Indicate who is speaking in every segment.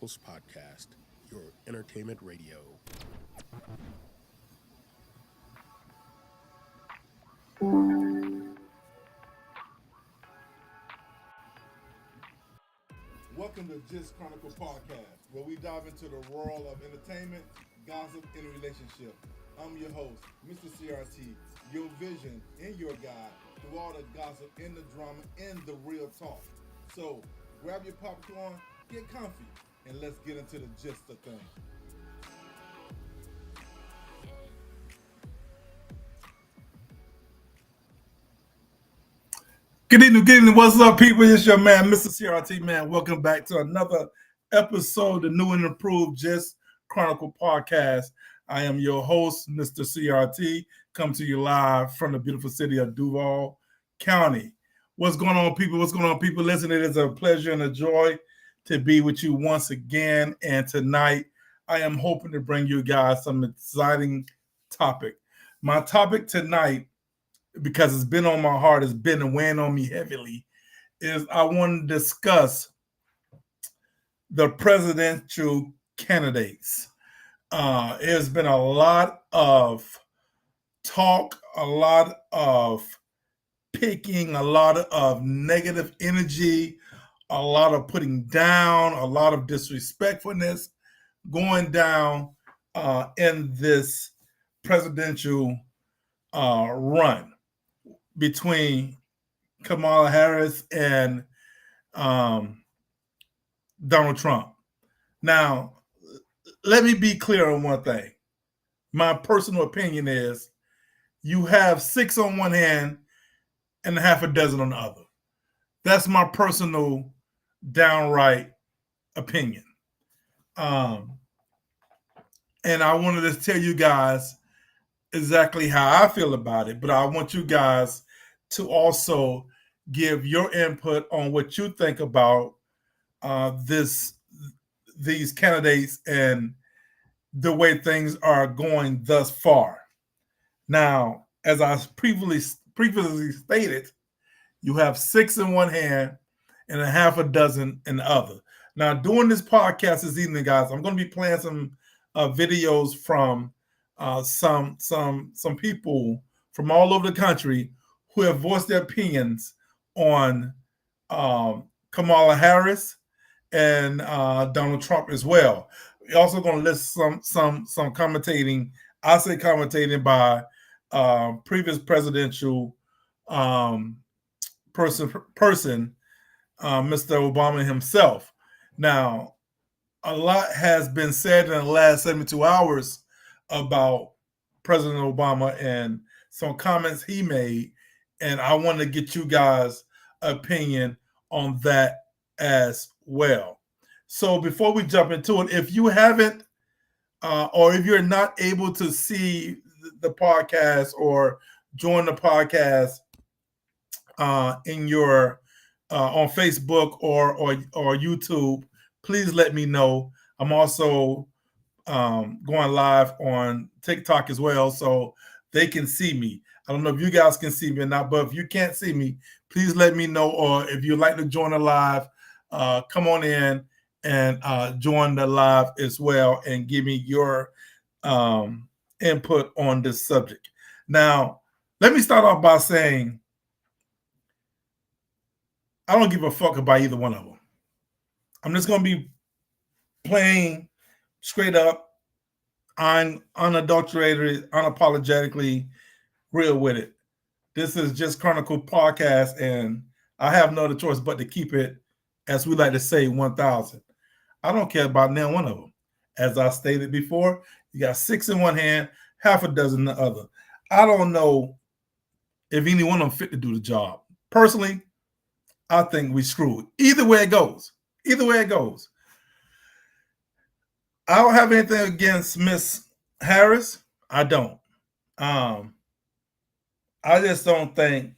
Speaker 1: Chronicles Podcast, your entertainment radio.
Speaker 2: Welcome to Just Chronicle Podcast, where we dive into the world of entertainment, gossip, and relationship. I'm your host, Mr. CRT, your vision and your guide through all the gossip and the drama and the real talk. So grab your popcorn, get comfy, and let's get into the gist of things. Good evening. What's up, people? It's your man, Mr. CRT, man. Welcome back to another episode of the new and improved Just Chronicle Podcast. I am your host, Mr. CRT, come to you live from the beautiful city of Duval County. What's going on, people? Listen, it is a pleasure and a joy to be with you once again. And tonight, I am hoping to bring you guys some exciting topic. My topic tonight, because it's been on my heart, it's been weighing on me heavily, is I want to discuss the presidential candidates. There's been a lot of talk, a lot of picking, a lot of negative energy, a lot of putting down, a lot of disrespectfulness going down in this presidential run between Kamala Harris and Donald Trump. Now, let me be clear on one thing. My personal opinion is you have 6 on one hand and half a dozen on the other. That's my personal downright opinion. And I wanted to tell you guys exactly how I feel about it, but I want you guys to also give your input on what you think about these candidates and the way things are going thus far. Now, as I previously stated, you have 6 in one hand and a half a dozen in the other. Now, during this podcast this evening, guys, I'm going to be playing some videos from some people from all over the country who have voiced their opinions on Kamala Harris and Donald Trump as well. We're also going to list some commentating. I say commentating by previous presidential person, Mr. Obama himself. Now, a lot has been said in the last 72 hours about President Obama and some comments he made, and I want to get you guys' opinion on that as well. So before we jump into it, if you haven't or if you're not able to see the podcast or join the podcast in your on Facebook or YouTube, please let me know. I'm also going live on TikTok as well, so they can see me. I don't know if you guys can see me or not, but if you can't see me, please let me know. Or if you'd like to join the live, come on in and join the live as well and give me your input on this subject. Now, let me start off by saying I don't give a fuck about either one of them. I'm just going to be plain, straight up, unadulterated, unapologetically real with it. This is Just Chronicle Podcast, and I have no other choice but to keep it, as we like to say, 1,000. I don't care about neither one of them. As I stated before, you got 6 in one hand, half a dozen in the other. I don't know if any one of them fit to do the job. Personally, I think we screwed. Either way it goes. I don't have anything against Miss Harris. I don't. I just don't think,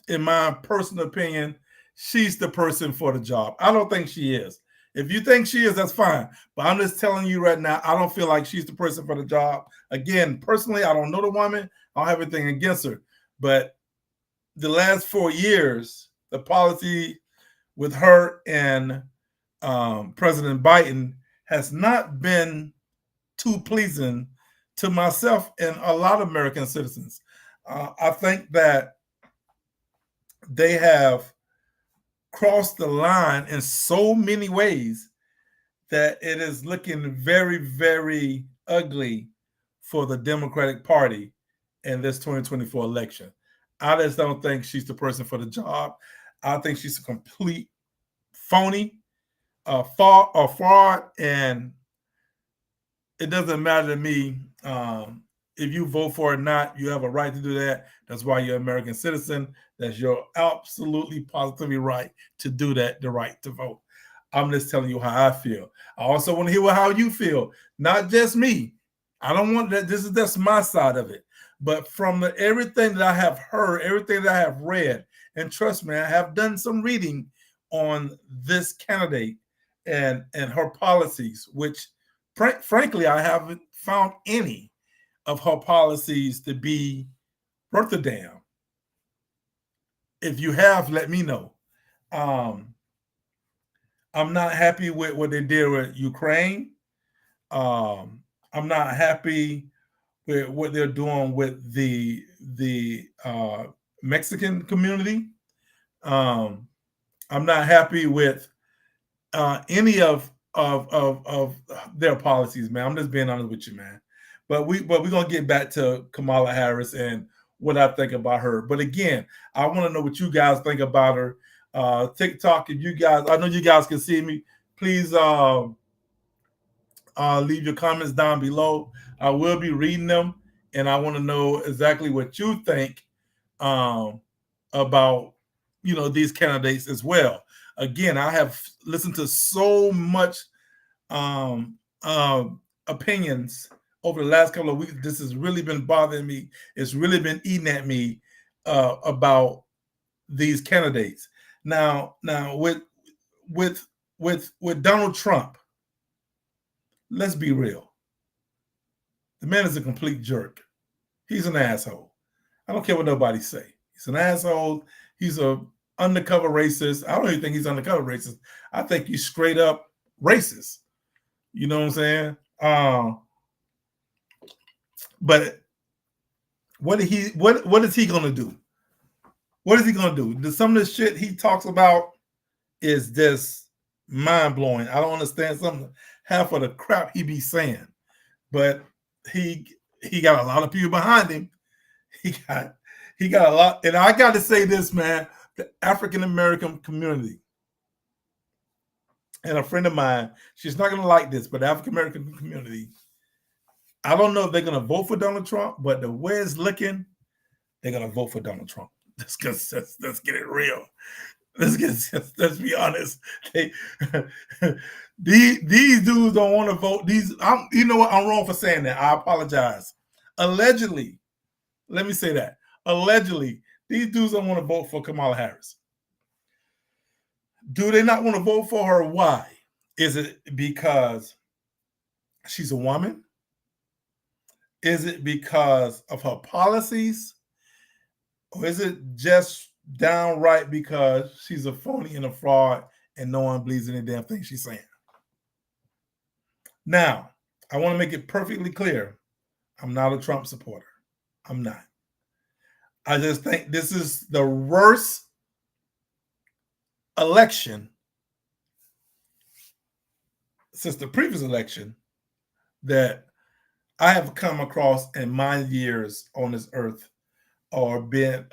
Speaker 2: in my personal opinion, she's the person for the job. I don't think she is. If you think she is, that's fine. But I'm just telling you right now, I don't feel like she's the person for the job. Again, personally, I don't know the woman. I don't have anything against her. But the last 4 years, the policy with her and President Biden has not been too pleasing to myself and a lot of American citizens. I think that they have crossed the line in so many ways that it is looking very, very ugly for the Democratic Party in this 2024 election. I just don't think she's the person for the job. I think she's a complete phony, fraud, and it doesn't matter to me if you vote for it or not. You have a right to do that. That's why you're an American citizen. That's your absolutely positively right to do that, the right to vote. I'm just telling you how I feel. I also want to hear how you feel, not just me. I don't want that. That's my side of it. But from everything that I have heard, everything that I have read, and trust me, I have done some reading on this candidate and her policies, which frankly, I haven't found any of her policies to be worth a damn. If you have, let me know. I'm not happy with what they did with Ukraine. I'm not happy with what they're doing with the Mexican community. I'm not happy with any of their policies, man. I'm just being honest with you, man. But we're gonna get back to Kamala Harris and what I think about her. But again, I want to know what you guys think about her. TikTok, if you guys, I know you guys can see me. Please leave your comments down below. I will be reading them, and I want to know exactly what you think about these candidates as well. Again, I have listened to so much opinions over the last couple of weeks. This has really been bothering me. It's really been eating at me about these candidates. Now with Donald Trump, let's be real. The man is a complete jerk. He's an asshole. I don't care what nobody say. He's an asshole. He's a undercover racist. I don't even think he's undercover racist. I think he's straight up racist. You know what I'm saying? But what is he gonna do? What is he gonna do? Some of the shit he talks about is just mind blowing. I don't understand half of the crap he be saying, but he got a lot of people behind him. He got a lot, and I got to say this, man. The African American community, and a friend of mine, she's not gonna like this, but the African American community, I don't know if they're gonna vote for Donald Trump, but the way it's looking, they're gonna vote for Donald Trump. Let's get it real. Let's be honest. These dudes don't want to vote. You know what? I'm wrong for saying that. I apologize. Allegedly, let me say that. Allegedly, these dudes don't want to vote for Kamala Harris. Do they not want to vote for her? Why? Is it because she's a woman? Is it because of her policies? Or is it just downright because she's a phony and a fraud and no one believes any damn thing she's saying? Now, I want to make it perfectly clear. I'm not a Trump supporter. I'm not. I just think this is the worst election since the previous election that I have come across in my years on this earth, or been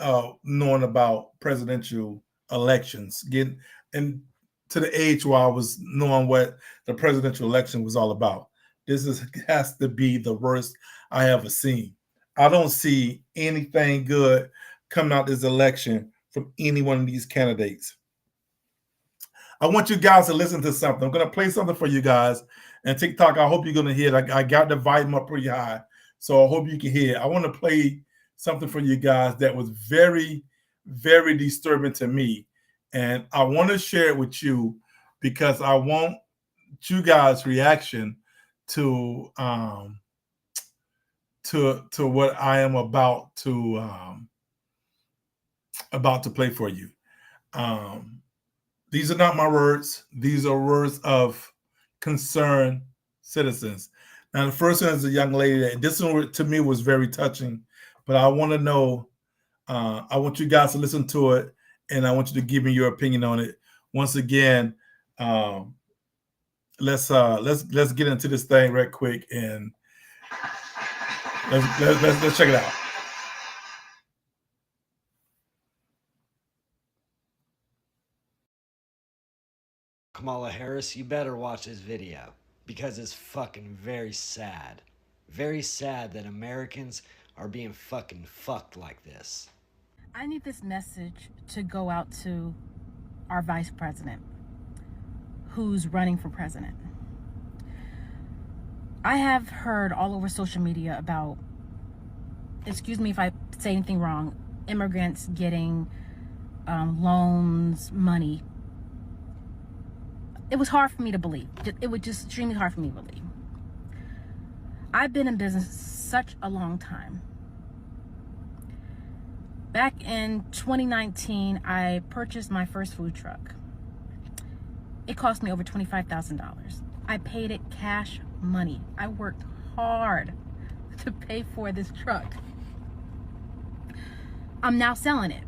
Speaker 2: knowing about presidential elections, getting and to the age where I was knowing what the presidential election was all about. This has to be the worst I ever seen. I don't see anything good coming out this election from any one of these candidates. I want you guys to listen to something. I'm going to play something for you guys. And TikTok, I hope you're going to hear it. I got the volume up pretty high, so I hope you can hear it. I want to play something for you guys that was very, very disturbing to me. And I want to share it with you because I want you guys' reaction to what I am about to play for you. These are not my words. These are words of concerned citizens. Now, the first one is a young lady. This one to me was very touching, but I want to know. I want you guys to listen to it, and I want you to give me your opinion on it. Once again, let's get into this thing right quick, and let's check it out.
Speaker 3: Kamala Harris, you better watch this video because it's fucking very sad. Very sad that Americans are being fucking fucked like this.
Speaker 4: I need this message to go out to our vice president who's running for president. I have heard all over social media about, excuse me if I say anything wrong, immigrants getting loans, money. It was hard for me to believe. It was just extremely hard for me to believe. I've been in business such a long time. Back in 2019, I purchased my first food truck. It cost me over $25,000. I paid it cash money. I worked hard to pay for this truck. I'm now selling it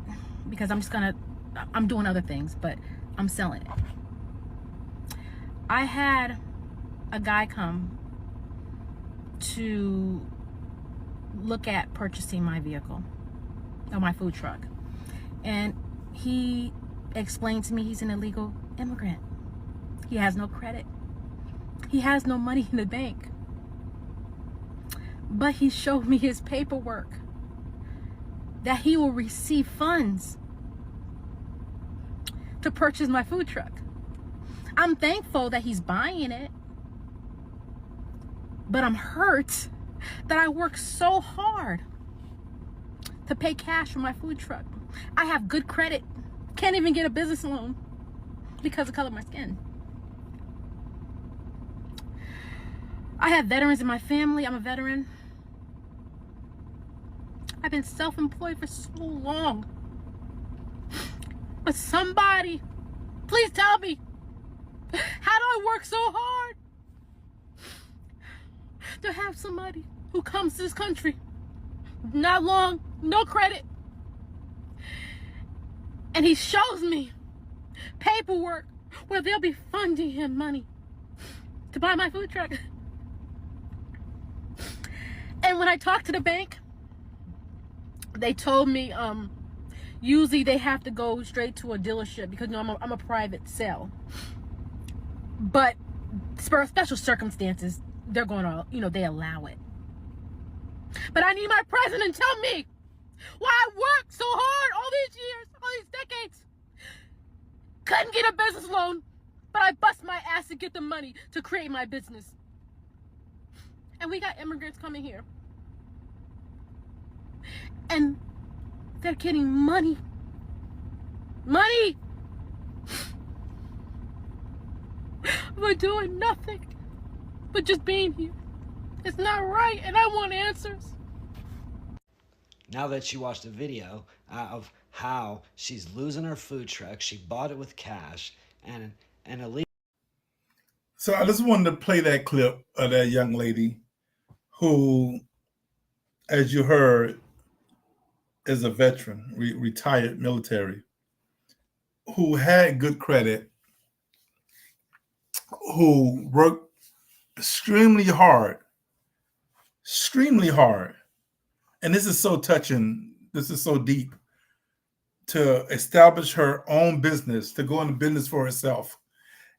Speaker 4: because I'm doing other things, but I'm selling it. I had a guy come to look at purchasing my vehicle, or my food truck, and he explained to me he's an illegal immigrant. He has no credit. He has no money in the bank. But he showed me his paperwork that he will receive funds to purchase my food truck. I'm thankful that he's buying it, but I'm hurt that I worked so hard to pay cash for my food truck. I have good credit, can't even get a business loan because of the color of my skin. I have veterans in my family. I'm a veteran. I've been self-employed for so long. But somebody, please tell me, how do I work so hard to have somebody who comes to this country, not long, no credit, and he shows me paperwork where they'll be funding him money to buy my food truck. And when I talked to the bank, they told me usually they have to go straight to a dealership because I'm a private sale. But for special circumstances, they're going to, they allow it. But I need my president to tell me why I worked so hard all these years, all these decades. Couldn't get a business loan, but I bust my ass to get the money to create my business. And we got immigrants coming here. And they're getting money. Money! We're doing nothing but just being here. It's not right, and I want answers.
Speaker 3: Now that you watched the video of how she's losing her food truck, she bought it with cash, and illegal.
Speaker 2: So I just wanted to play that clip of that young lady who, as you heard, is a veteran, retired military, who had good credit, who worked extremely hard. And this is so touching. This is so deep, to establish her own business, to go into business for herself,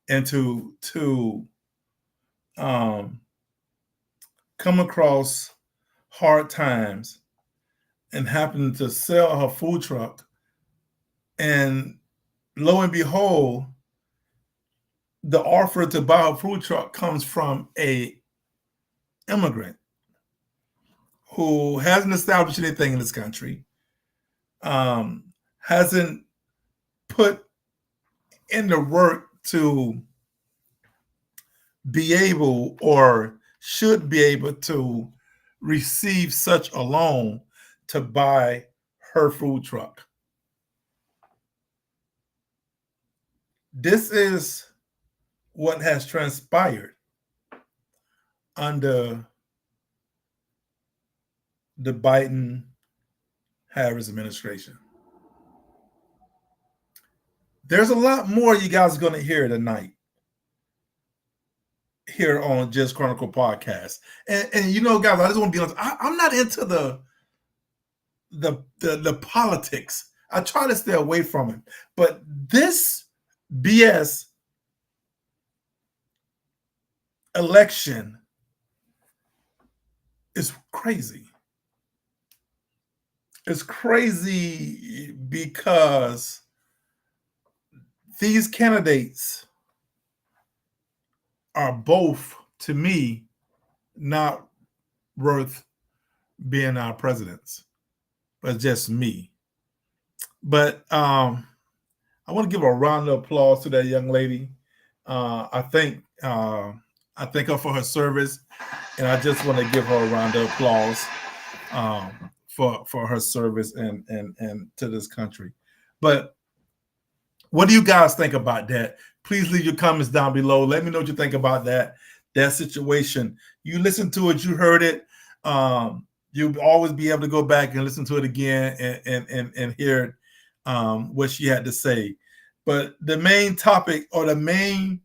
Speaker 2: and to come across hard times and happen to sell her food truck. And lo and behold, the offer to buy a food truck comes from a immigrant who hasn't established anything in this country, hasn't put in the work to be able or should be able to receive such a loan to buy her food truck. this is what has transpired under the Biden-Harris administration. There's a lot more you guys are going to hear tonight here on Just Chronicle Podcast. And you know, guys, I just want to be honest. I'm not into the politics. I try to stay away from it. But this BS election is crazy. It's crazy because these candidates are both, to me, not worth being our presidents. But just me. But I want to give a round of applause to that young lady. I thank her for her service, and I just want to give her a round of applause for her service and to this country. But what do you guys think about that? Please leave your comments down below. Let me know what you think about that situation. You listened to it, you heard it. You'll always be able to go back and listen to it again and hear what she had to say. But the main topic, or the main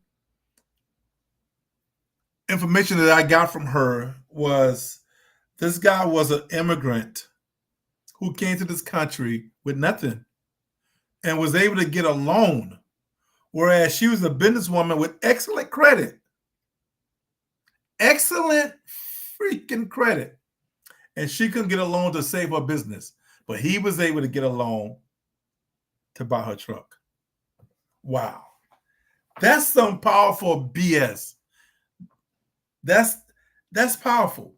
Speaker 2: information that I got from her, was this guy was an immigrant who came to this country with nothing and was able to get a loan, whereas she was a businesswoman with excellent credit. Excellent freaking credit. And she couldn't get a loan to save her business, but he was able to get a loan to buy her truck. Wow. That's some powerful BS. That's powerful.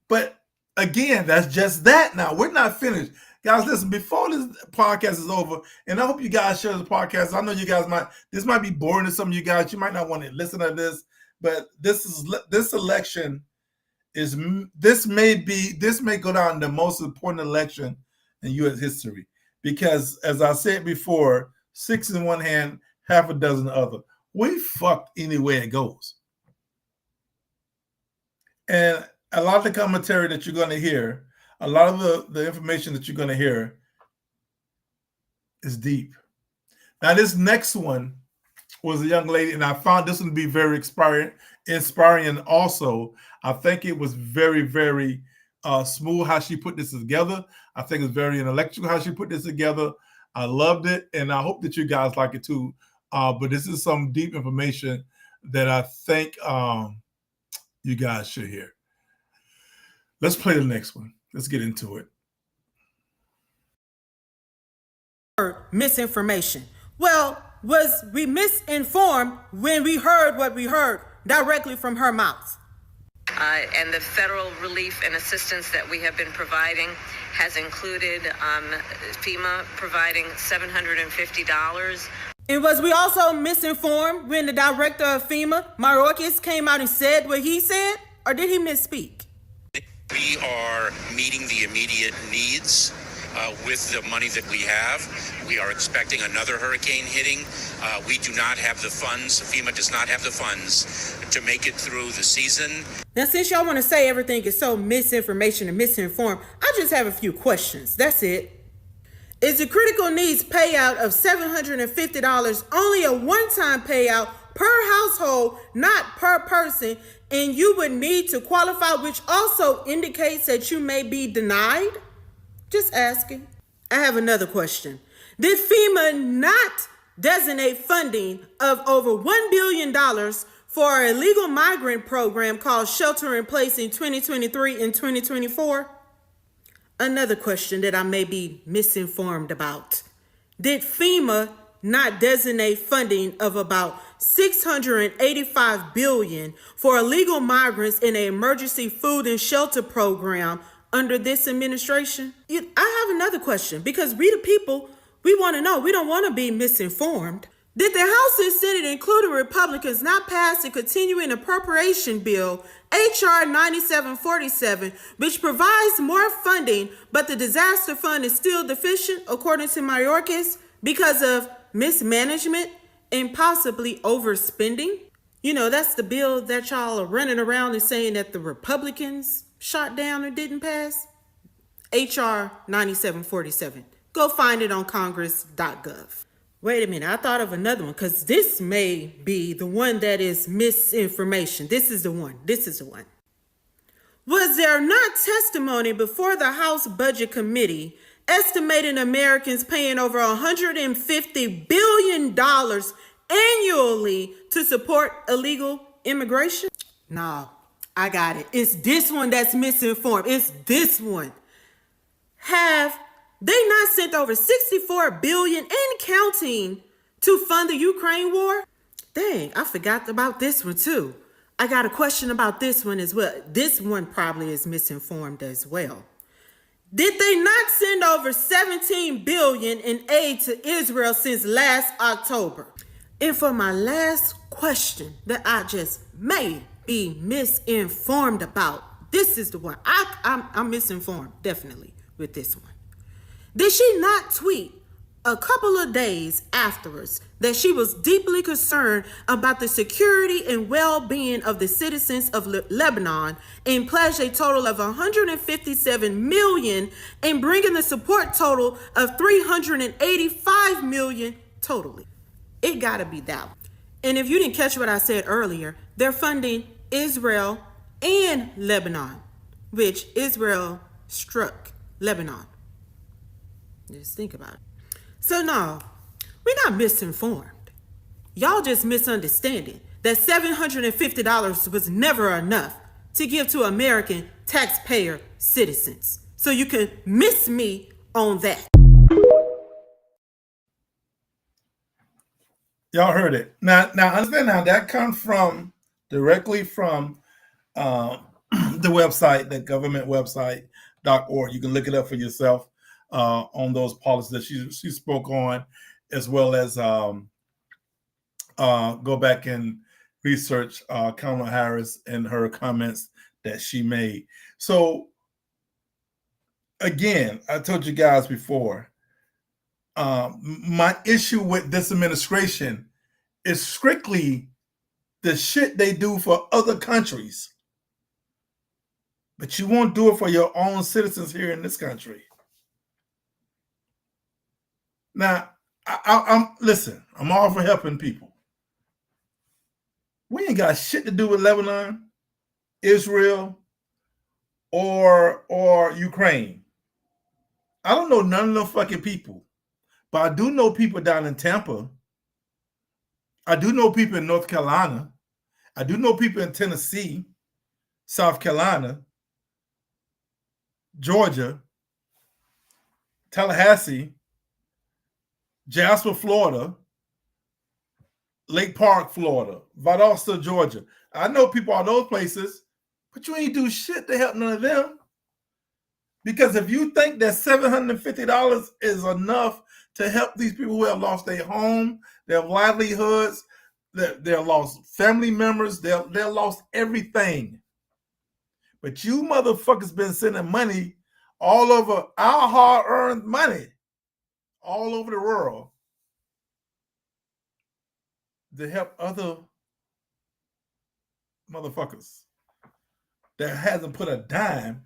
Speaker 2: But again, that's just that. Now, we're not finished. Guys, listen, before this podcast is over, and I hope you guys share the podcast. I know you guys this might be boring to some of you guys. You might not want to listen to this, but this election this may go down the most important election in U.S. history, because, as I said before, 6 in one hand, half a dozen the other. We fucked anywhere it goes. And a lot of the commentary that you're going to hear, a lot of the information that you're going to hear is deep. Now, this next one was a young lady, and I found this one to be very inspiring. And also, I think it was very, very smooth how she put this together. I think it's very intellectual how she put this together. I loved it, and I hope that you guys like it too. But this is some deep information that I think you guys should hear. Let's play the next one. Let's get into it.
Speaker 5: Misinformation. Well, was we misinformed when we heard what we heard directly from her mouth?
Speaker 6: And the federal relief and assistance that we have been providing has included FEMA providing $750.
Speaker 5: And was we also misinformed when the director of FEMA, Mayorkas, came out and said what he said? Or did he misspeak?
Speaker 7: We are meeting the immediate needs with the money that we have. We are expecting another hurricane hitting. We do not have the funds. FEMA does not have the funds to make it through the season.
Speaker 5: Now, since y'all want to say everything is so misinformation and misinformed, I just have a few questions. That's it. Is the critical needs payout of $750 only a one-time payout per household, not per person, and you would need to qualify, which also indicates that you may be denied? Just asking. I have another question. Did FEMA not designate funding of over $1 billion for an illegal migrant program called Shelter in Place in 2023 and 2024? Another question that I may be misinformed about. Did FEMA not designate funding of about $685 billion for illegal migrants in an emergency food and shelter program under this administration? I have another question, because we the people, we want to know. We don't want to be misinformed. Did the House and Senate, including Republicans, not pass the continuing appropriation bill, H.R. 9747, which provides more funding, but the disaster fund is still deficient, according to Mayorkas, because of mismanagement and possibly overspending. You know, that's the bill that y'all are running around and saying that the Republicans shot down or didn't pass. HR 9747. Go find it on congress.gov. Wait a minute, I thought of another one because this may be the one that is misinformation. This is the one. Was there not testimony before the House Budget Committee estimating Americans paying over $150 billion annually to support illegal immigration? No, I got it. It's this one that's misinformed. It's this one. Have they not sent over $64 billion and counting to fund the Ukraine war? Dang, I forgot about this one too. I got a question about this one as well. This one probably is misinformed as well. Did they not send over $17 billion in aid to Israel since last October? And for my last question that I just may be misinformed about, this is the one. I'm misinformed, definitely, with this one. Did she not tweet a couple of days afterwards that she was deeply concerned about the security and well-being of the citizens of Lebanon and pledged a total of $157 million and bringing the support total of $385 million totally? It gotta be that one. And if you didn't catch what I said earlier, they're funding Israel and Lebanon, which Israel struck Lebanon. Just think about it. So no, we're not misinformed. Y'all just misunderstanding that $750 was never enough to give to American taxpayer citizens. So you can miss me on that.
Speaker 2: Y'all heard it. Now understand now that comes from directly from the website, the government website.org. You can look it up for yourself on those policies that she spoke on, as well as go back and research Kamala Harris and her comments that she made. So again, I told you guys before, my issue with this administration is strictly the shit they do for other countries, but you won't do it for your own citizens here in this country. Now, listen, I'm all for helping people. We ain't got shit to do with Lebanon, Israel, or Ukraine. I don't know none of them fucking people, but I do know people down in Tampa. I do know people in North Carolina. I do know people in Tennessee, South Carolina, Georgia, Tallahassee, Jasper, Florida, Lake Park, Florida, Valdosta, Georgia. I know people all those places, but you ain't do shit to help none of them. Because if you think that $750 is enough to help these people who have lost their home, their livelihoods, they're lost family members, they're lost everything. But you motherfuckers been sending money all over, our hard-earned money, all over the world to help other motherfuckers that hasn't put a dime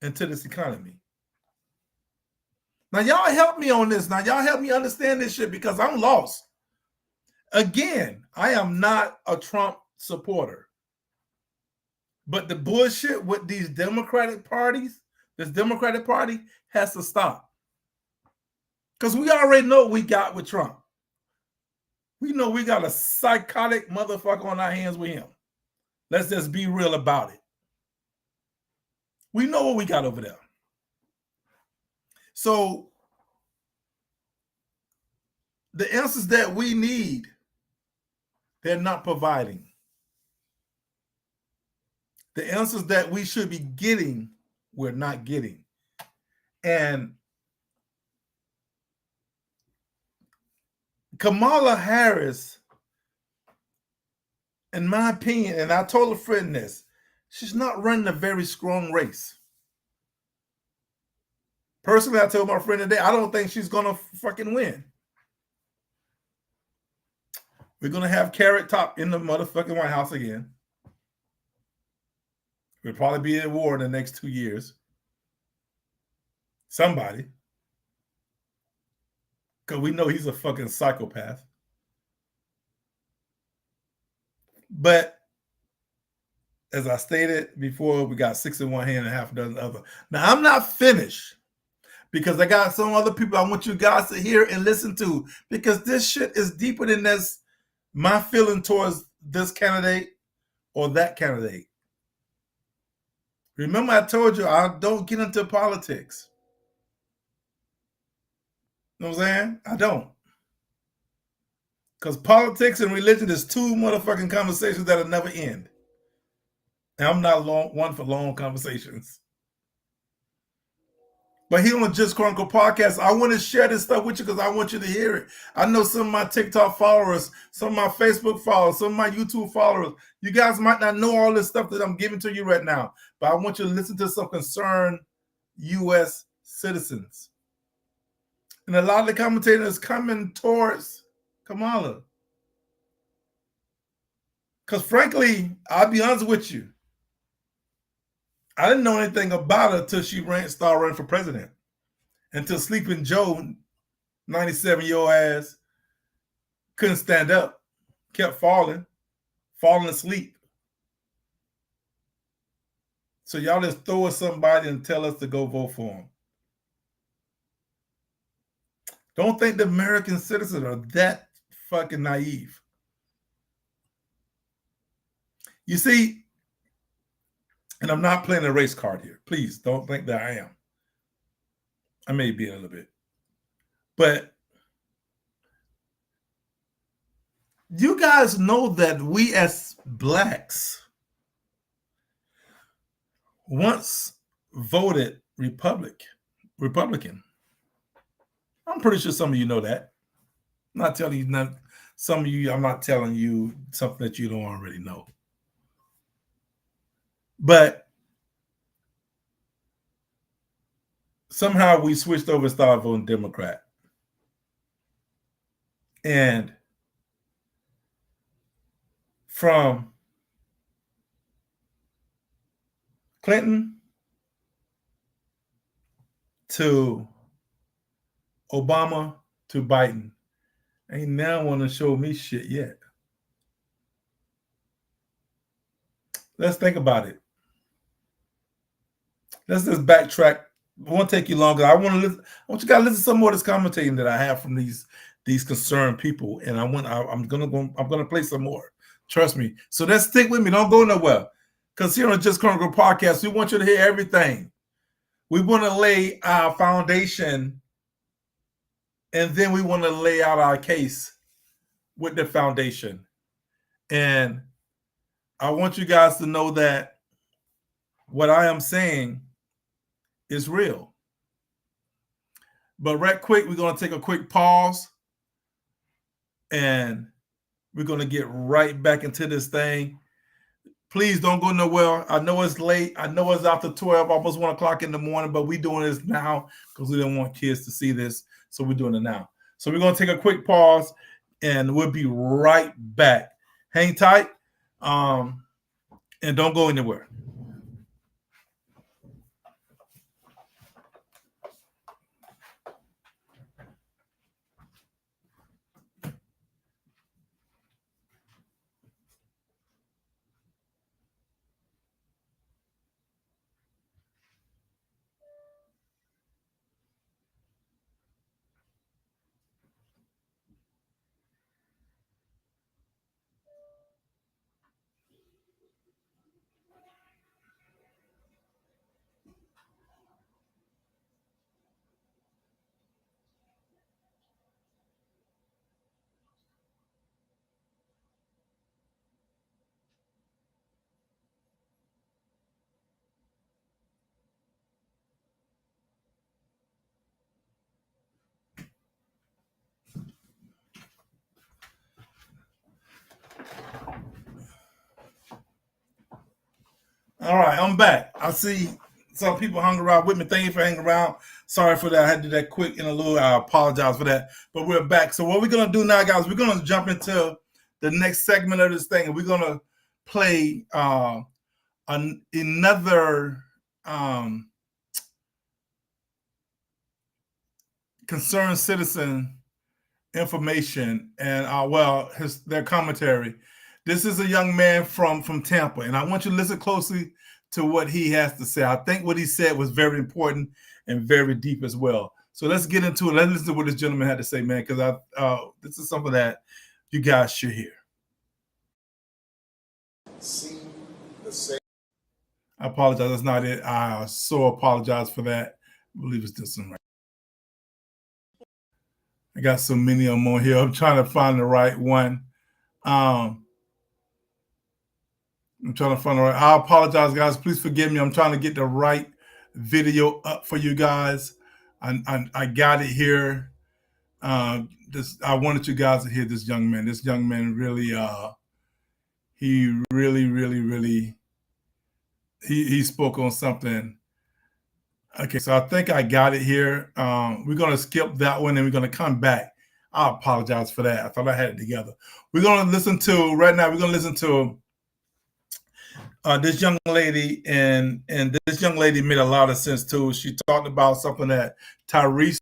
Speaker 2: into this economy. Now, y'all help me on this. Now, y'all help me understand this shit because I'm lost. Again, I am not a Trump supporter. But the bullshit with these Democratic parties, this Democratic Party has to stop. Because we already know what we got with Trump. We know we got a psychotic motherfucker on our hands with him. Let's just be real about it. We know what we got over there. So the answers that we need, they're not providing. The answers that we should be getting, we're not getting. And Kamala Harris, in my opinion, and I told a friend this, she's not running a very strong race. Personally, I told my friend today, I don't think she's going to fucking win. We're going to have Carrot Top in the motherfucking White House again. We'll probably be at war in the next 2 years. Somebody. Because we know he's a fucking psychopath. But as I stated before, we got 6 in one hand and half a dozen other. Now, I'm not finished because I got some other people I want you guys to hear and listen to, because this shit is deeper than this, my feeling towards this candidate or that candidate. Remember, I told you I don't get into politics. You know what I'm saying? I don't. Because politics and religion is two motherfucking conversations that'll never end. And I'm not one for long conversations. But here on the Just Chronicle podcast, I want to share this stuff with you because I want you to hear it. I know some of my TikTok followers, some of my Facebook followers, some of my YouTube followers, you guys might not know all this stuff that I'm giving to you right now, but I want you to listen to some concerned U.S. citizens. And a lot of the commentators coming towards Kamala. Because frankly, I'll be honest with you, I didn't know anything about her until she started running for president. Until Sleeping Joe, 97-year-old ass, couldn't stand up, kept falling asleep. So y'all just throw us somebody and tell us to go vote for him. Don't think the American citizens are that fucking naive. You see, and I'm not playing a race card here. Please don't think that I am. I may be a little bit. But you guys know that we as blacks once voted Republican. I'm pretty sure some of you know that. I'm not telling you none. Some of you, I'm not telling you something that you don't already know. But somehow we switched over and started voting Democrat. And from Clinton to Obama to Biden, ain't now want to show me shit yet. Let's think about it. Let's just backtrack. It won't take you longer. I want you guys to listen to some more of this commentating that I have from these concerned people, and I'm gonna play some more. Trust me. So let's stick with me. Don't go nowhere. Because here on Just Chronicle podcast, we want you to hear everything. We want to lay our foundation, and then we want to lay out our case with the foundation. And I want you guys to know that what I am saying is real. But right quick, we're going to take a quick pause, and we're going to get right back into this thing. Please don't go nowhere. I know it's late. I know it's after 12, almost 1 o'clock in the morning, but we're doing this now because we don't want kids to see this. So we're doing it now. So we're going to take a quick pause, and we'll be right back. Hang tight, and don't go anywhere. All right, I'm back. I see some people hung around with me. Thank you for hanging around. Sorry for that. I had to do that quick interlude. I apologize for that. But we're back. So what we're going to do now, guys, we're going to jump into the next segment of this thing, and we're gonna play another concerned citizen information and their commentary. This is a young man from Tampa, and I want you to listen closely to what he has to say. I think what he said was very important and very deep as well. So let's get into it. Let's listen to what this gentleman had to say, man, because this is something that you guys should hear.
Speaker 8: See the same.
Speaker 2: I apologize. That's not it. I so apologize for that. I believe it's this one right. I got so many of them on here. I'm trying to find the right one. I'm trying to find the right. I apologize, guys. Please forgive me. I'm trying to get the right video up for you guys. I got it here. I wanted you guys to hear this young man. This young man really, he really, he spoke on something. Okay, so I think I got it here. We're going to skip that one and we're going to come back. I apologize for that. I thought I had it together. We're going to listen to, right now, we're going to listen to this young lady, and this young lady made a lot of sense too. She talked about something that Tyrese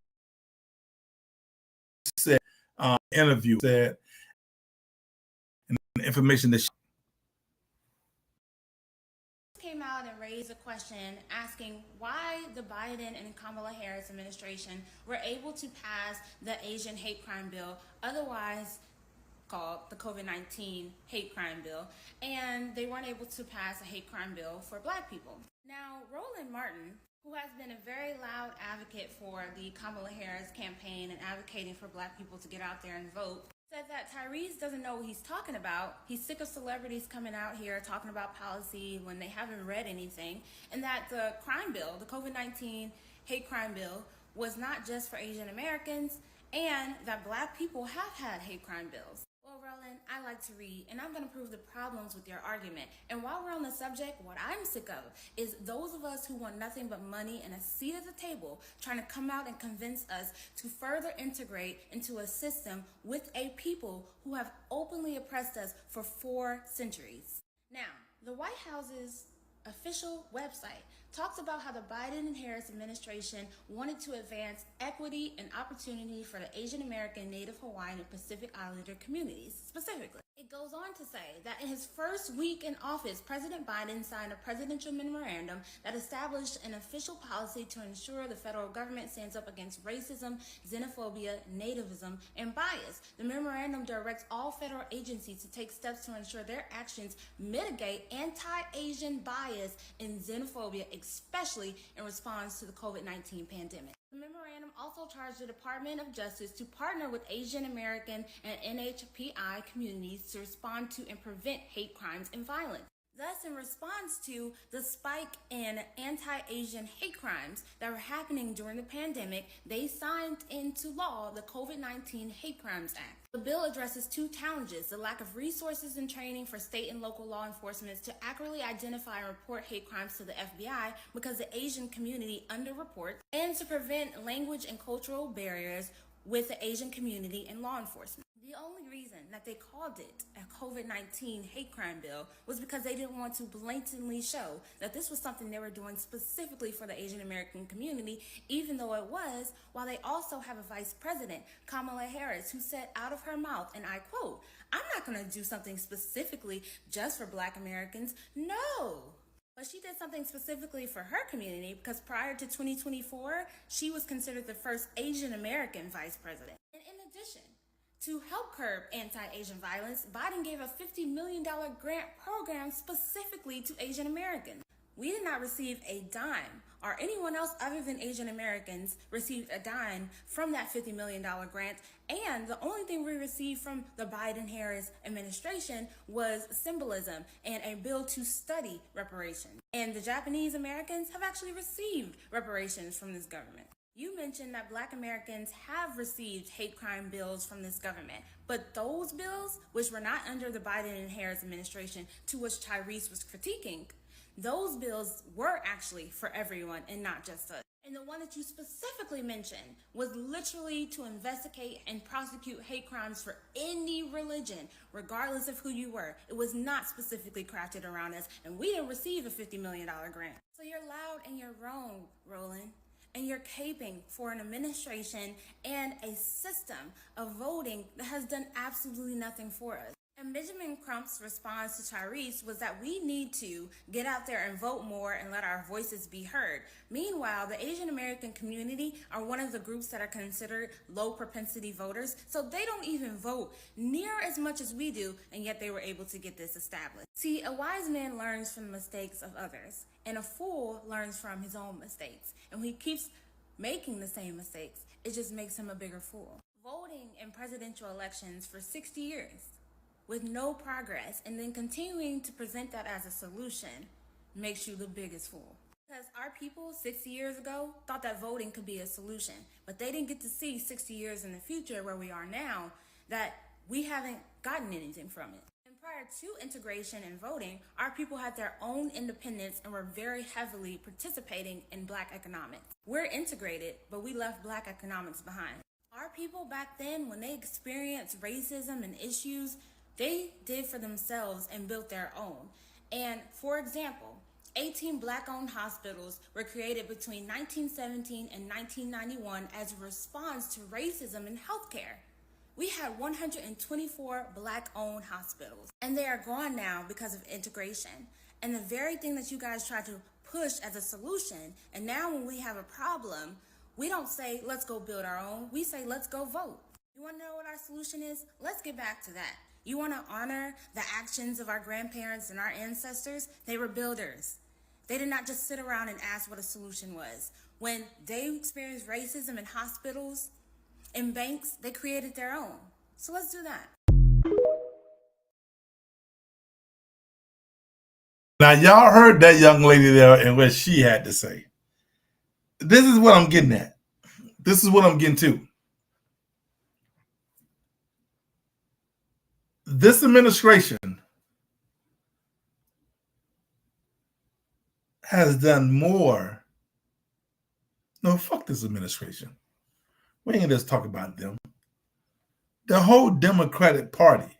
Speaker 2: said, interview said, and the information that she
Speaker 9: came out and raised a question asking why the Biden and Kamala Harris administration were able to pass the Asian hate crime bill, otherwise called the COVID-19 hate crime bill, and they weren't able to pass a hate crime bill for Black people. Now, Roland Martin, who has been a very loud advocate for the Kamala Harris campaign and advocating for Black people to get out there and vote, said that Tyrese doesn't know what he's talking about. He's sick of celebrities coming out here talking about policy when they haven't read anything, and that the crime bill, the COVID-19 hate crime bill, was not just for Asian Americans, and that Black people have had hate crime bills. Well, Roland, I like to read, and I'm going to prove the problems with your argument. And while we're on the subject, what I'm sick of is those of us who want nothing but money and a seat at the table trying to come out and convince us to further integrate into a system with a people who have openly oppressed us for 4 centuries. Now, the White House's official website talks about how the Biden and Harris administration wanted to advance equity and opportunity for the Asian American, Native Hawaiian, and Pacific Islander communities specifically. It goes on to say that in his first week in office, President Biden signed a presidential memorandum that established an official policy to ensure the federal government stands up against racism, xenophobia, nativism, and bias. The memorandum directs all federal agencies to take steps to ensure their actions mitigate anti-Asian bias and xenophobia, especially in response to the COVID-19 pandemic. The memorandum also charged the Department of Justice to partner with Asian American and NHPI communities to respond to and prevent hate crimes and violence. Thus, in response to the spike in anti-Asian hate crimes that were happening during the pandemic, they signed into law the COVID-19 Hate Crimes Act. The bill addresses 2 challenges: the lack of resources and training for state and local law enforcement to accurately identify and report hate crimes to the FBI because the Asian community underreports, and to prevent language and cultural barriers with the Asian community and law enforcement. The only reason that they called it a COVID-19 hate crime bill was because they didn't want to blatantly show that this was something they were doing specifically for the Asian American community, even though it was, while they also have a vice president, Kamala Harris, who said out of her mouth, and I quote, "I'm not going to do something specifically just for Black Americans." No. But she did something specifically for her community because prior to 2024, she was considered the first Asian American vice president. And in addition, to help curb anti-Asian violence, Biden gave a $50 million grant program specifically to Asian Americans. We did not receive a dime, or anyone else other than Asian Americans received a dime from that $50 million grant. And the only thing we received from the Biden-Harris administration was symbolism and a bill to study reparations. And the Japanese Americans have actually received reparations from this government. You mentioned that Black Americans have received hate crime bills from this government, but those bills, which were not under the Biden and Harris administration, to which Tyrese was critiquing, those bills were actually for everyone and not just us. And the one that you specifically mentioned was literally to investigate and prosecute hate crimes for any religion, regardless of who you were. It was not specifically crafted around us, and we didn't receive a $50 million grant. So you're loud and you're wrong, Roland. And you're caping for an administration and a system of voting that has done absolutely nothing for us. And Benjamin Crump's response to Tyrese was that we need to get out there and vote more and let our voices be heard. Meanwhile, the Asian American community are one of the groups that are considered low propensity voters, so they don't even vote near as much as we do, and yet they were able to get this established. See, a wise man learns from the mistakes of others, and a fool learns from his own mistakes. And when he keeps making the same mistakes, it just makes him a bigger fool. Voting in presidential elections for 60 years with no progress and then continuing to present that as a solution makes you the biggest fool. Because our people 60 years ago thought that voting could be a solution, but they didn't get to see 60 years in the future where we are now that we haven't gotten anything from it. And prior to integration and voting, our people had their own independence and were very heavily participating in Black economics. We're integrated, but we left Black economics behind. Our people back then, when they experienced racism and issues, they did for themselves and built their own. And for example, 18 Black-owned hospitals were created between 1917 and 1991 as a response to racism in healthcare. We had 124 Black-owned hospitals, and they are gone now because of integration. And the very thing that you guys tried to push as a solution, and now when we have a problem, we don't say, let's go build our own. We say, let's go vote. You want to know what our solution is? Let's get back to that. You want to honor the actions of our grandparents and our ancestors? They were builders. They did not just sit around and ask what a solution was. When they experienced racism in hospitals, in banks, they created their own. So let's do that.
Speaker 2: Now, y'all heard that young lady there and what she had to say. This is what I'm getting at. This is what I'm getting to. This administration has done more. No, fuck this administration. We ain't just talk about them. The whole Democratic Party,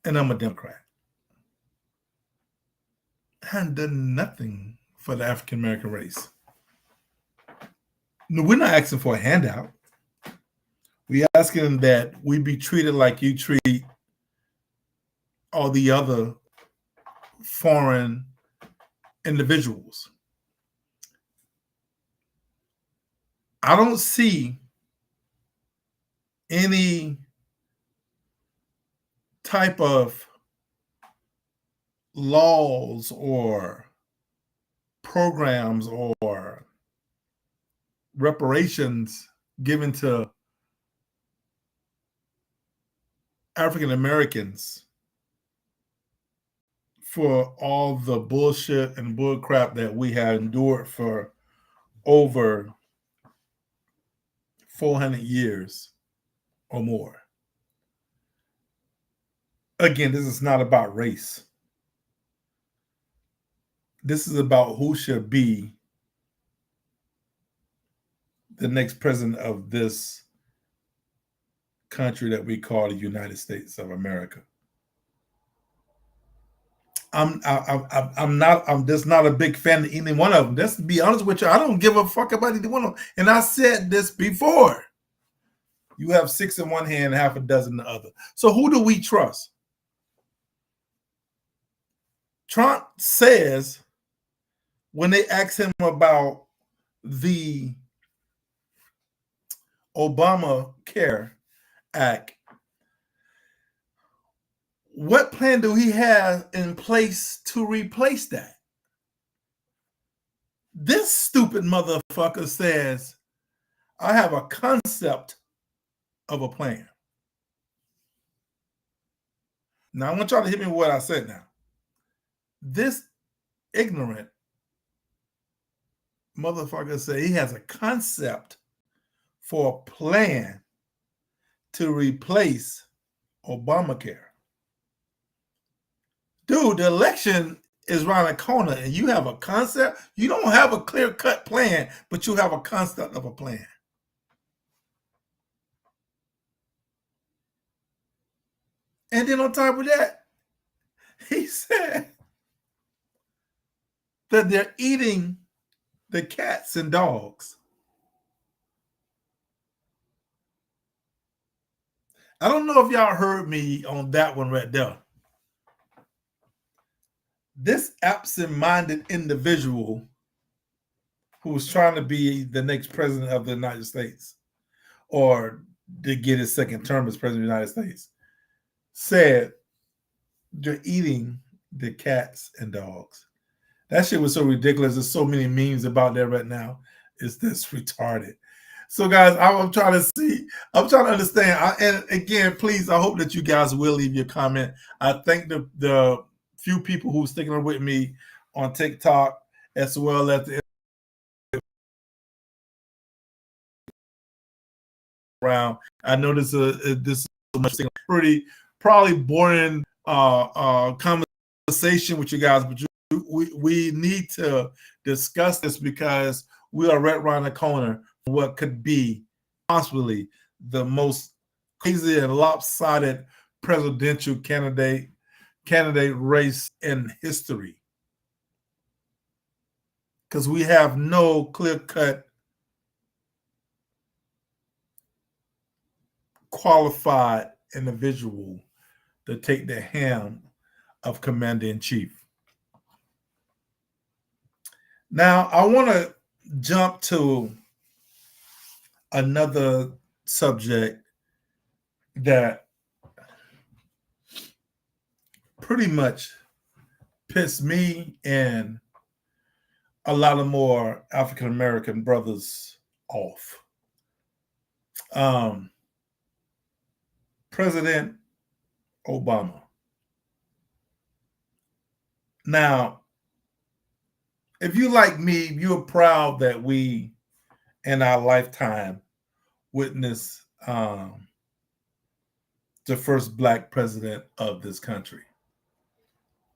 Speaker 2: and I'm a Democrat, hadn't done nothing for the African American race. No, we're not asking for a handout. We're asking that we be treated like you treat all the other foreign individuals. I don't see any type of laws or programs or reparations given to African Americans for all the bullshit and bullcrap that we have endured for over 400 years or more. Again, this is not about race. This is about who should be the next president of this country that we call the United States of America. I'm just not a big fan of any one of them. Just to be honest with you, I don't give a fuck about either one of them. And I said this before. You have 6 in one hand, half a dozen in the other. So who do we trust? Trump says when they ask him about the Obamacare Act, what plan do he have in place to replace that? This stupid motherfucker says, I have a concept of a plan. Now, I want y'all to hit me with what I said now. This ignorant motherfucker said he has a concept for a plan to replace Obamacare. Dude, the election is around the corner and you have a concept, you don't have a clear-cut plan, but you have a concept of a plan. And then on top of that, he said that they're eating the cats and dogs. I don't know if y'all heard me on that one right there. This absent-minded individual who was trying to be the next president of the United States or to get his second term as president of the United States said they're eating the cats and dogs. That shit was so ridiculous. There's so many memes about that right now. It's this retarded. So, guys, I'm trying to understand. And again, please, I hope that you guys will leave your comment. I thank the few people who are sticking with me on TikTok as well as the around. I know this is pretty probably boring conversation with you guys, but we need to discuss this because we are right around the corner from what could be possibly the most crazy and lopsided presidential candidate race in history. Because we have no clear-cut qualified individual to take the helm of commander-in-chief. Now, I want to jump to another subject that pretty much pissed me and a lot of more African-American brothers off. President Obama. Now, if you like me, you're proud that we, in our lifetime, witnessed the first Black president of this country.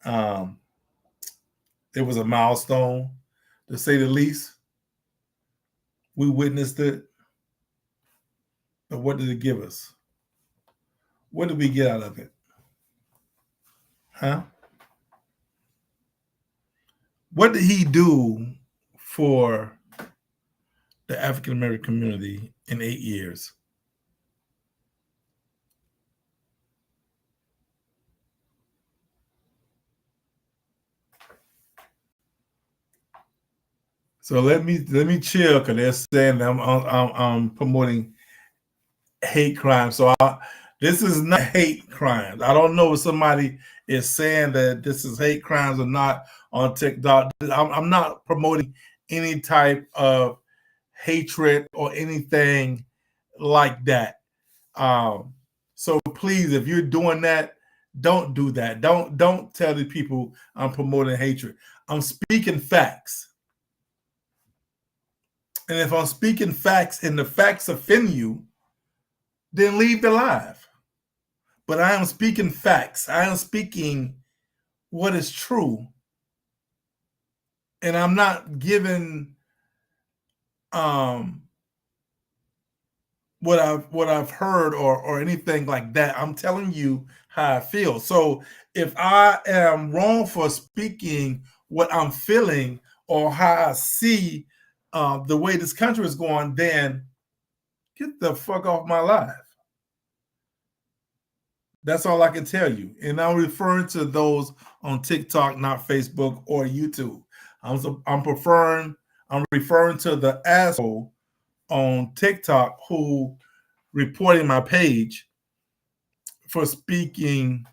Speaker 2: It was a milestone, to say the least. We witnessed it. But what did it give us? What did we get out of it? Huh? What did he do for the African American community in 8 years? So let me chill, because they're saying I'm promoting hate crime. So this is not hate crimes. I don't know if somebody is saying that this is hate crimes or not on TikTok. I'm not promoting any type of hatred or anything like that. So please, if you're doing that, don't do that. Don't tell the people I'm promoting hatred. I'm speaking facts. And if I'm speaking facts and the facts offend you, then leave the live. But I am speaking facts. I am speaking what is true. And I'm not giving what I've heard or anything like that. I'm telling you how I feel. So if I am wrong for speaking what I'm feeling or how I see the way this country is going, then get the fuck off my life. That's all I can tell you. And I'm referring to those on TikTok, not Facebook or YouTube. I'm referring to the asshole on TikTok who reported my page for speaking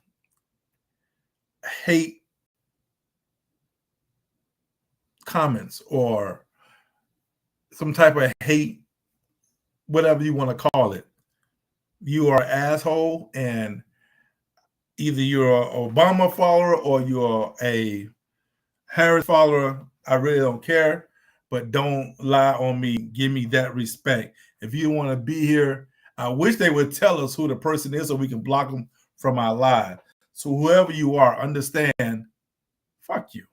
Speaker 2: hate comments or some type of hate, whatever you want to call it. You are an asshole, and either you're an Obama follower or you're a Harris follower. I really don't care, but don't lie on me. Give me that respect. If you want to be here, I wish they would tell us who the person is so we can block them from our live. So whoever you are, understand, fuck you.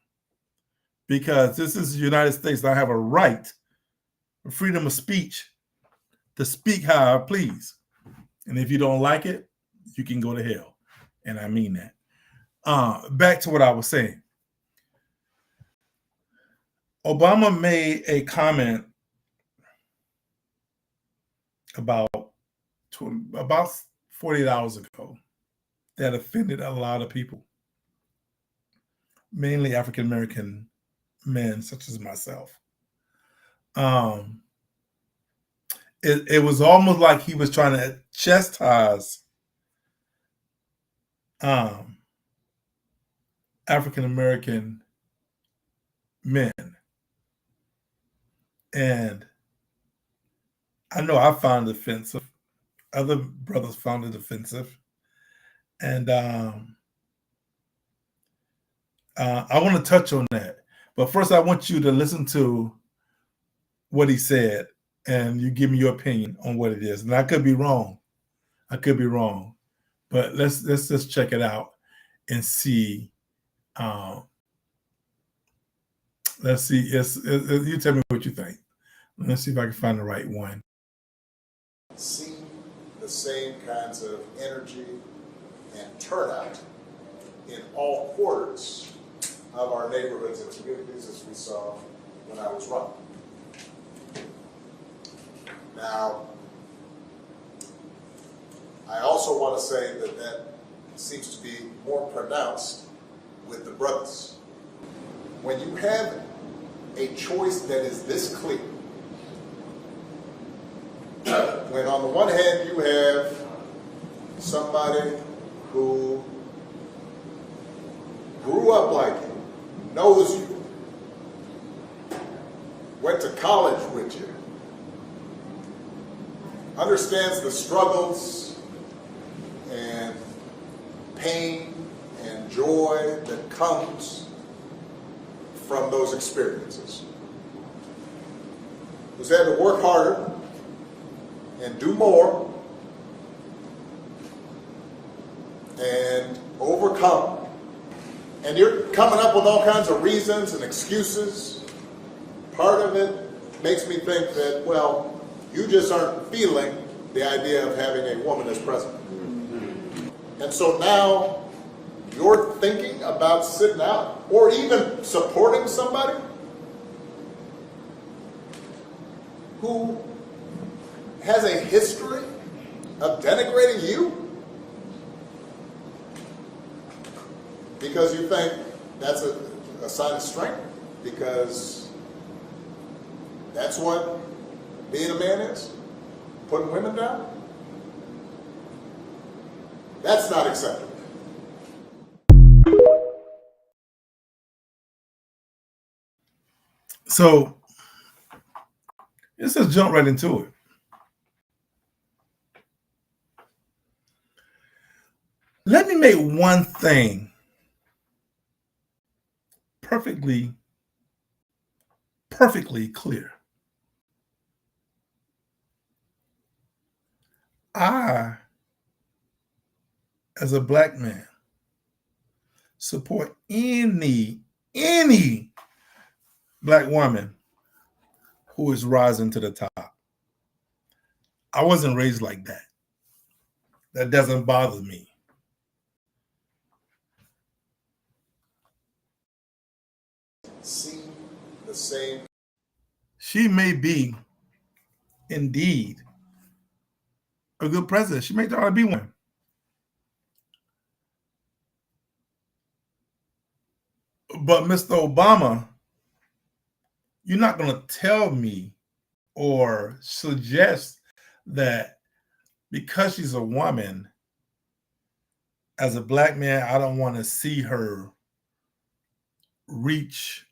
Speaker 2: because this is the United States. I have a right, freedom of speech, to speak how I please. And if you don't like it, you can go to hell. And I mean that. Back to what I was saying. Obama made a comment about 48 hours ago that offended a lot of people, mainly African-American men such as myself. It was almost like he was trying to chastise African-American men. And I know I found it offensive. Other brothers found it offensive. And I want to touch on that. But first, I want you to listen to what he said, and you give me your opinion on what it is. And I could be wrong. But let's just check it out and see. Let's see. You tell me what you think. Let's see if I can find the right one.
Speaker 8: See the same kinds of energy and turnout in all quarters of our neighborhoods and communities as we saw when I was running. Now, I also want to say that seems to be more pronounced with the brothers. When you have a choice that is this clear, when on the one hand you have somebody who grew up like you, knows you, went to college with you, understands the struggles and pain and joy that comes from those experiences, who's had to work harder and do more and overcome, and you're coming up with all kinds of reasons and excuses. Part of it makes me think that, well, you just aren't feeling the idea of having a woman as president. And so now you're thinking about sitting out or even supporting somebody who has a history of denigrating you because you think that's a sign of strength, because that's what being a man is, putting women down. That's not acceptable.
Speaker 2: So let's just jump right into it. Let me make one thing perfectly clear. I, as a black man, support any black woman who is rising to the top. I wasn't raised like that. That doesn't bother me.
Speaker 8: See the same.
Speaker 2: She may be indeed a good president. She may ought to be one. But Mr. Obama, you're not going to tell me or suggest that because she's a woman, as a black man, I don't want to see her reach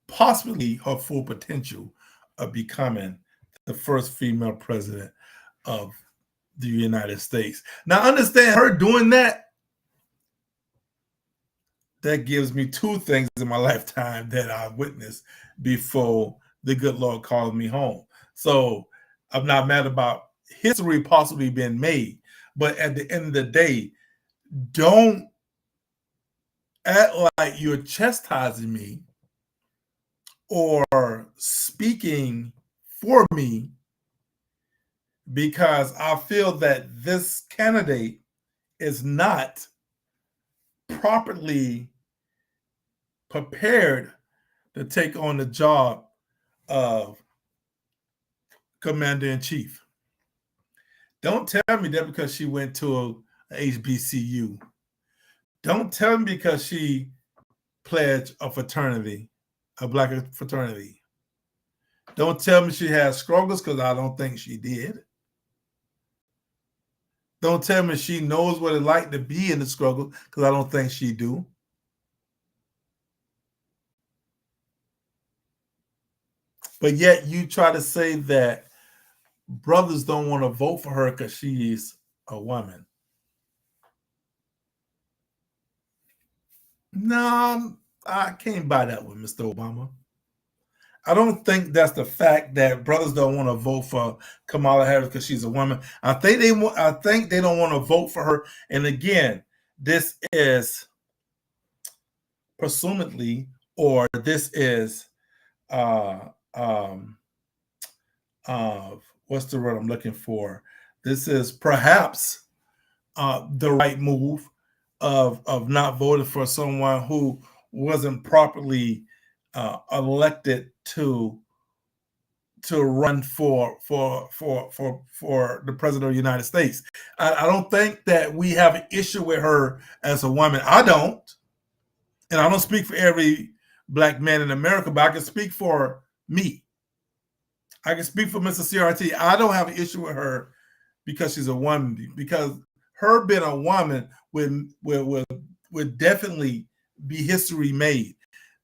Speaker 2: possibly her full potential of becoming the first female president of the United States. Now, understand, her doing that gives me two things in my lifetime that I witnessed before the good Lord called me home. So I'm not mad about history possibly being made, but at the end of the day, don't act like you're chastising me or speaking for me because I feel that this candidate is not properly prepared to take on the job of commander-in-chief. Don't tell me that because she went to a HBCU. Don't tell me because she pledged a fraternity, a black fraternity. Don't tell me she has struggles because I don't think she did. Don't tell me she knows what it's like to be in the struggle because I don't think she do. But yet you try to say that brothers don't want to vote for her because she's a woman. No, I can't buy that one, Mr. Obama. I don't think that's the fact that brothers don't want to vote for Kamala Harris because she's a woman. I think they don't want to vote for her. And again, this is presumably, or this is what's the word I'm looking for? This is perhaps the right move of not voting for someone who wasn't properly elected to run for the president of the United States. I don't think that we have an issue with her as a woman. I don't, and I don't speak for every black man in America, but I can speak for me. I can speak for Mr. CRT. I don't have an issue with her because she's a woman, because her being a woman would definitely be history made.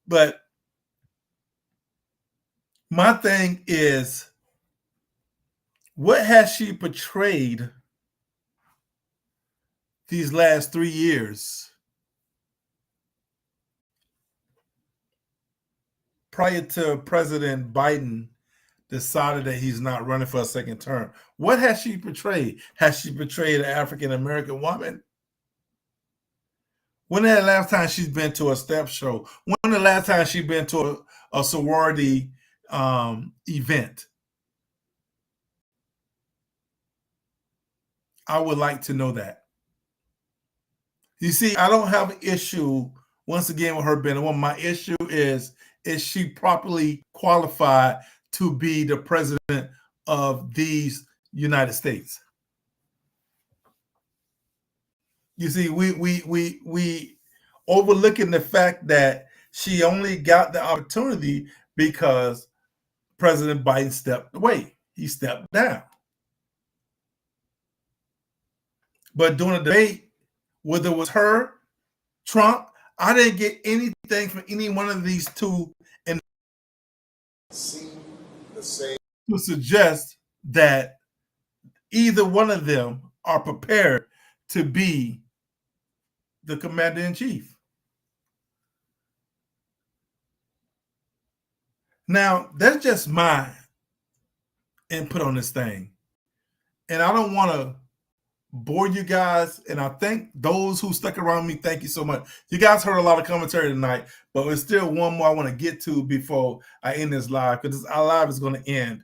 Speaker 2: But my thing is, what has she portrayed these last 3 years prior to President Biden decided that he's not running for a second term? What has she portrayed? Has she portrayed an African-American woman? When the last time she's been to a step show? When the last time she's been to a sorority event? I would like to know that. You see, I don't have an issue, once again, with her being a woman. My issue is she properly qualified to be the president of these United States? You see, we overlooking the fact that she only got the opportunity because President Biden stepped away. He stepped down. But during the debate, whether it was her, Trump, I didn't get anything from any one of these two and
Speaker 8: See the same
Speaker 2: to suggest that either one of them are prepared to be the commander-in-chief. Now, that's just my input on this thing. And I don't want to bore you guys. And I thank those who stuck around me. Thank you so much. You guys heard a lot of commentary tonight, but there's still one more I want to get to before I end this live, because our live is going to end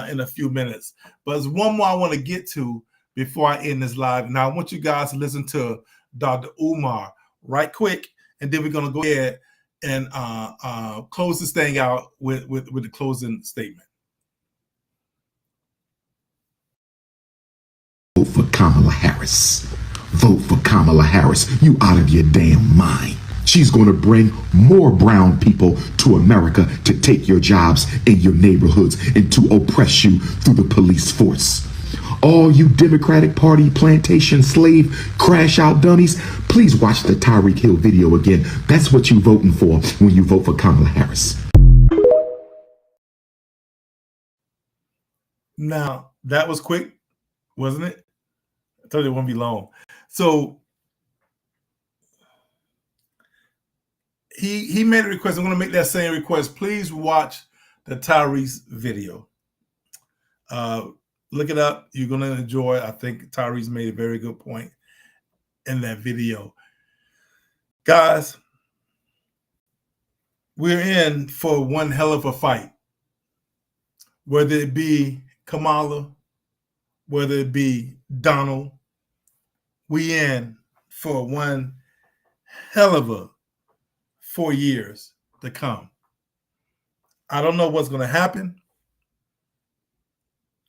Speaker 2: in a few minutes. But there's one more I want to get to before I end this live. Now, I want you guys to listen to Dr. Umar right quick, and then we're going to go ahead and close this thing out with the closing statement.
Speaker 10: Vote for Kamala Harris. Vote for Kamala Harris. You out of your damn mind. She's going to bring more brown people to America to take your jobs in your neighborhoods and to oppress you through the police force. All you Democratic Party plantation slave crash out dummies, please watch the Tyreek Hill video again. That's what you voting for when you vote for Kamala Harris.
Speaker 2: Now, that was quick, wasn't it? I told you it won't be long. So he made a request. I'm going to make that same request. Please watch the Tyrese video. Look it up. You're going to enjoy it. I think Tyrese made a very good point in that video. Guys, we're in for one hell of a fight. Whether it be Kamala, whether it be Donald, we in for one hell of a 4 years to come. I don't know what's going to happen.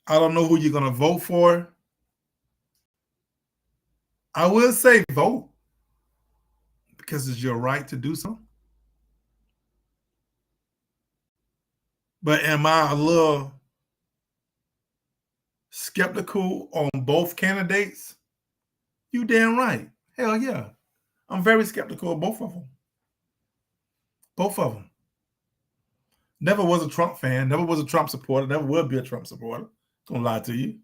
Speaker 2: I don't know who you're going to vote for. I will say vote because it's your right to do so. But am I a little skeptical on both candidates? You damn right. Hell yeah. I'm very skeptical of both of them. Both of them. Never was a Trump fan. Never was a Trump supporter. Never will be a Trump supporter. Don't lie to you.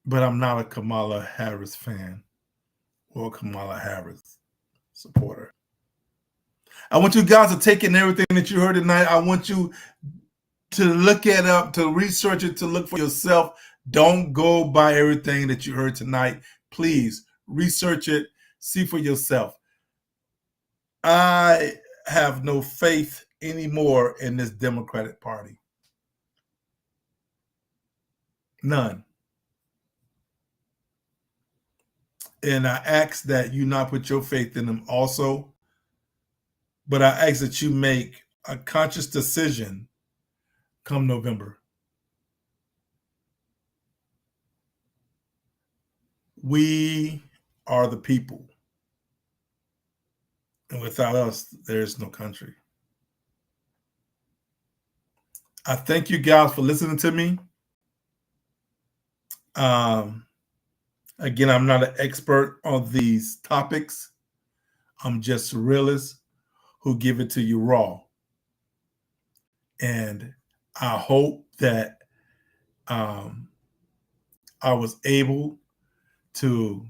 Speaker 2: But I'm not a Kamala Harris fan or a Kamala Harris supporter. I want you guys to take in everything that you heard tonight. I want you to look it up, to research it, to look for yourself. Don't go by everything that you heard tonight. Please research it, see for yourself. I have no faith anymore in this Democratic Party. None. And I ask that you not put your faith in them also. But I ask that you make a conscious decision come November. We are the people. And without us, there's no country. I thank you guys for listening to me. Again, I'm not an expert on these topics. I'm just a realist who give it to you raw. And I hope that I was able to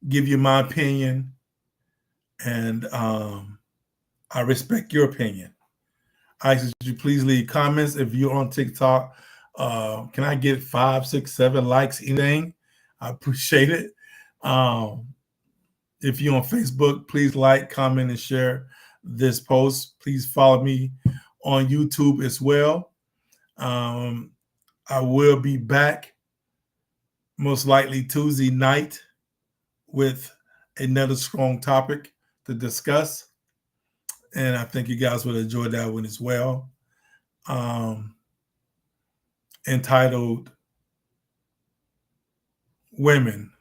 Speaker 2: give you my opinion, and I respect your opinion. I ask that you please leave comments. If you're on TikTok, can I get 5, 6, 7 likes, anything? I appreciate it. If you're on Facebook, please like, comment, and share this post. Please follow me on YouTube as well. I will be back most likely Tuesday night with another strong topic to discuss. And I think you guys will enjoy that one as well. Entitled Women,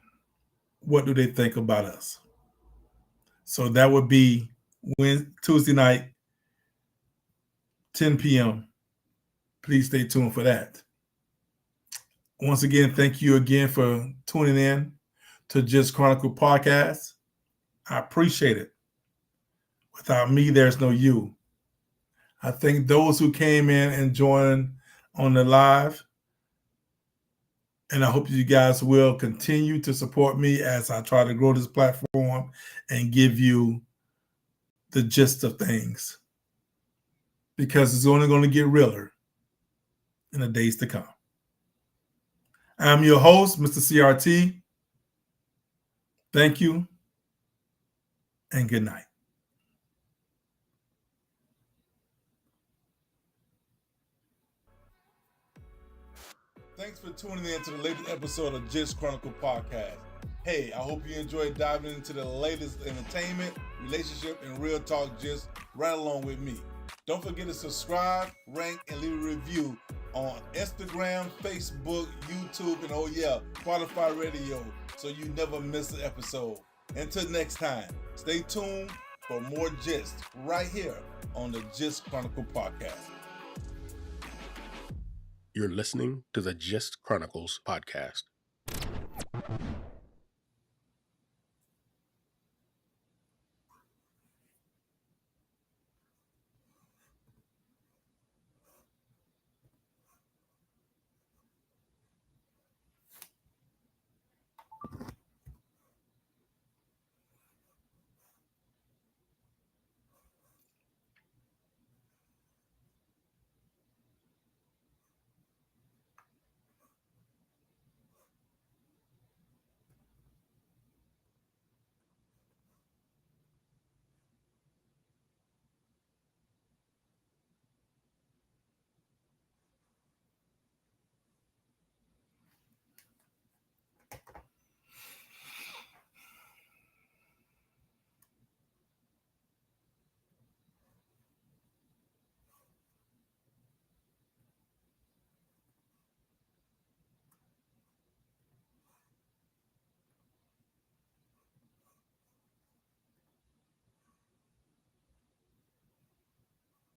Speaker 2: What Do They Think About Us? So that would be Tuesday night, 10 p.m. Please stay tuned for that. Once again, thank you again for tuning in to Just Chronicle Podcast. I appreciate it. Without me, there's no you. I thank those who came in and joined on the live. And I hope you guys will continue to support me as I try to grow this platform and give you the gist of things. Because it's only going to get realer in the days to come. I'm your host, Mr. CRT. Thank you and good night. Thanks for tuning in to the latest episode of Just Chronicle Podcast. Hey, I hope you enjoyed diving into the latest entertainment, relationship, and real talk just right along with me. Don't forget to subscribe, rank, and leave a review on Instagram, Facebook, YouTube, and oh yeah, Spotify Radio, so you never miss an episode. Until next time, stay tuned for more gist right here on the Just Chronicle Podcast.
Speaker 1: You're listening to the Just Chronicles podcast.